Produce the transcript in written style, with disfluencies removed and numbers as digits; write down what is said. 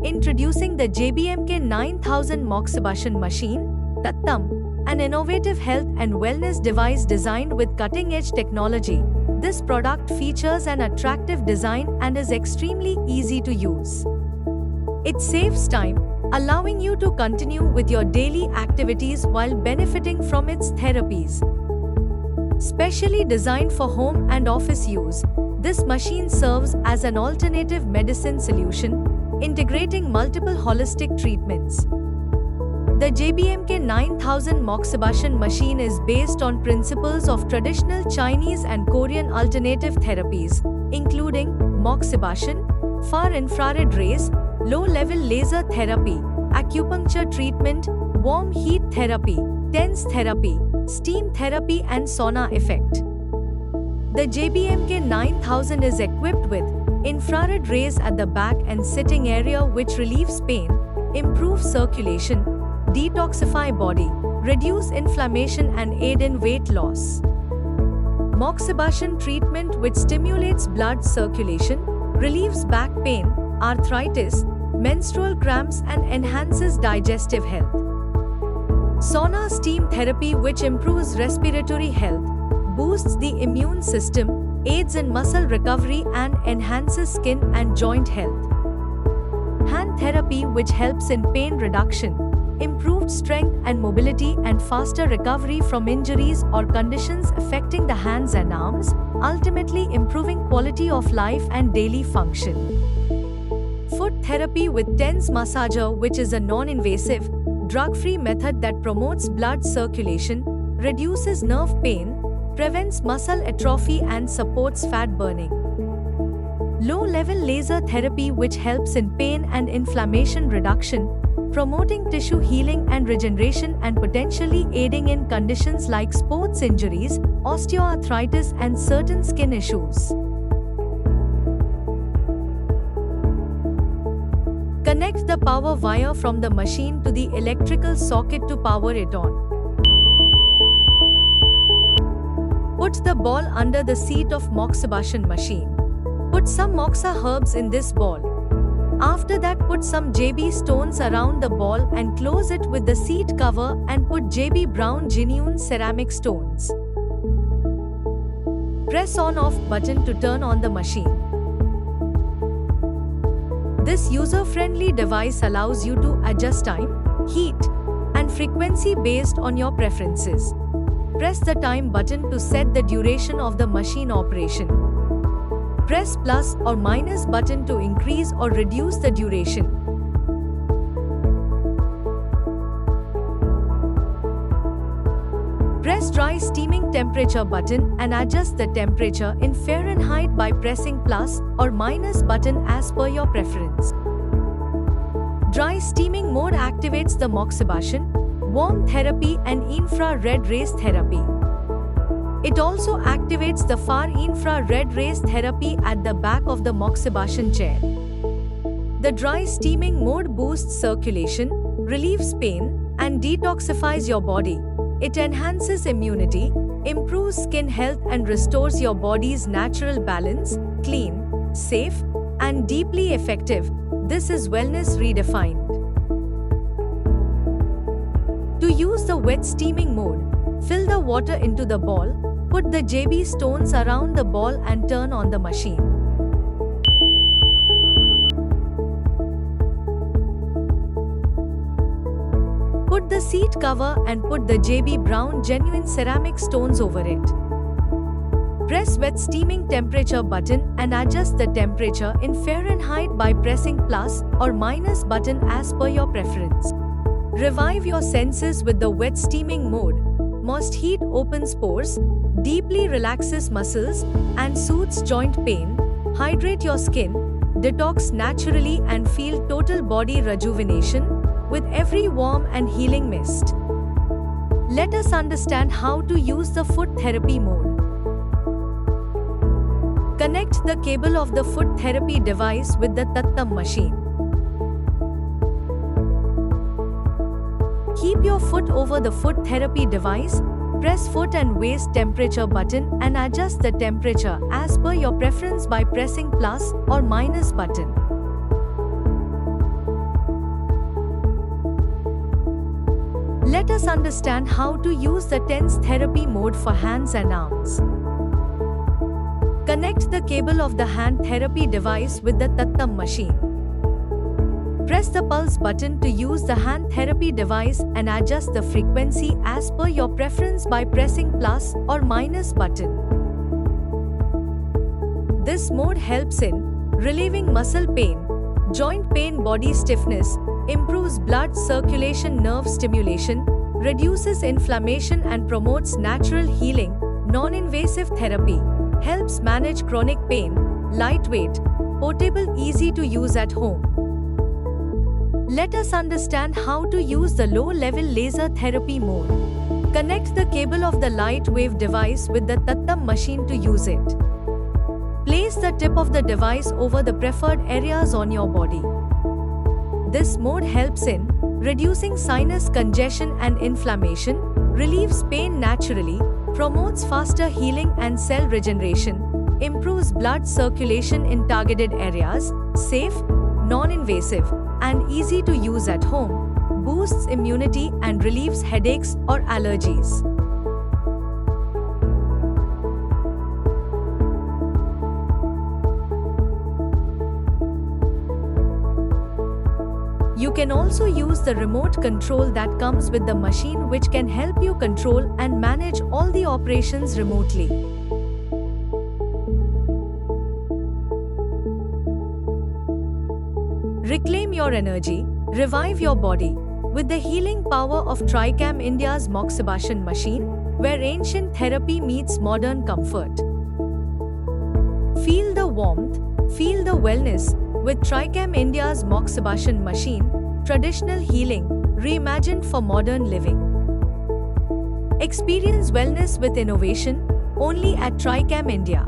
Introducing the JBMK 9000 Moxibustion machine, Tattam, an innovative health and wellness device designed with cutting-edge technology. This product features an attractive design and is extremely easy to use. It saves time, allowing you to continue with your daily activities while benefiting from its therapies. Specially designed for home and office use, this machine serves as an alternative medicine solution, integrating multiple holistic treatments. The JBMK 9000 Moxibustion machine is based on principles of traditional Chinese and Korean alternative therapies, including Moxibustion, far-infrared rays, low-level laser therapy, acupuncture treatment, warm heat therapy, TENS therapy, steam therapy and sauna effect. The JBMK 9000 is equipped with infrared rays at the back and sitting area which relieves pain, improves circulation, detoxify body, reduce inflammation and aid in weight loss. Moxibustion treatment which stimulates blood circulation, relieves back pain, arthritis, menstrual cramps and enhances digestive health. Sauna steam therapy which improves respiratory health, boosts the immune system, aids in muscle recovery and enhances skin and joint health. Hand therapy which helps in pain reduction, improved strength and mobility and faster recovery from injuries or conditions affecting the hands and arms, ultimately improving quality of life and daily function. Foot therapy with TENS massager which is a non-invasive, drug-free method that promotes blood circulation, reduces nerve pain, prevents muscle atrophy and supports fat burning. Low-level laser therapy which helps in pain and inflammation reduction, promoting tissue healing and regeneration and potentially aiding in conditions like sports injuries, osteoarthritis and certain skin issues. Connect the power wire from the machine to the electrical socket to power it on. Put the ball under the seat of Moxibustion machine. Put some Moxa herbs in this ball. After that, put some JB stones around the ball and close it with the seat cover and put JB brown genuine ceramic stones. Press on/off button to turn on the machine. This user-friendly device allows you to adjust time, heat, and frequency based on your preferences. Press the time button to set the duration of the machine operation. Press plus or minus button to increase or reduce the duration. Press dry steaming temperature button and adjust the temperature in Fahrenheit by pressing plus or minus button as per your preference. Dry steaming mode activates the Moxibustion, warm therapy and infrared rays therapy. It also activates the far infrared rays therapy at the back of the Moxibustion chair. The dry steaming mode boosts circulation, relieves pain, and detoxifies your body. It enhances immunity, improves skin health and restores your body's natural balance, clean, safe, and deeply effective. This is wellness redefined. To use the wet steaming mode, fill the water into the ball, put the JB stones around the ball and turn on the machine. Put the seat cover and put the JB brown genuine ceramic stones over it. Press wet steaming temperature button and adjust the temperature in Fahrenheit by pressing plus or minus button as per your preference. Revive your senses with the wet steaming mode. Moist heat opens pores, deeply relaxes muscles, and soothes joint pain. Hydrate your skin, detox naturally and feel total body rejuvenation with every warm and healing mist. Let us understand how to use the foot therapy mode. Connect the cable of the foot therapy device with the Tattam machine. Keep your foot over the foot therapy device, press foot and waist temperature button and adjust the temperature as per your preference by pressing plus or minus button. Let us understand how to use the TENS therapy mode for hands and arms. Connect the cable of the hand therapy device with the Tattam machine. Press the pulse button to use the hand therapy device and adjust the frequency as per your preference by pressing plus or minus button. This mode helps in relieving muscle pain, joint pain, body stiffness, improves blood circulation, nerve stimulation, reduces inflammation and promotes natural healing. Non-invasive therapy helps manage chronic pain, lightweight, portable, easy to use at home. Let us understand how to use the low-level laser therapy mode. Connect the cable of the light wave device with the Tattam machine to use it. Place the tip of the device over the preferred areas on your body. This mode helps in reducing sinus congestion and inflammation, relieves pain naturally, promotes faster healing and cell regeneration, improves blood circulation in targeted areas, safe, non-invasive, and easy to use at home, boosts immunity and relieves headaches or allergies. You can also use the remote control that comes with the machine, which can help you control and manage all the operations remotely. Reclaim your energy, revive your body with the healing power of Tricam India's Moxibustion machine, where ancient therapy meets modern comfort. Feel the warmth, feel the wellness with Tricam India's Moxibustion machine, traditional healing reimagined for modern living. Experience wellness with innovation only at Tricam India.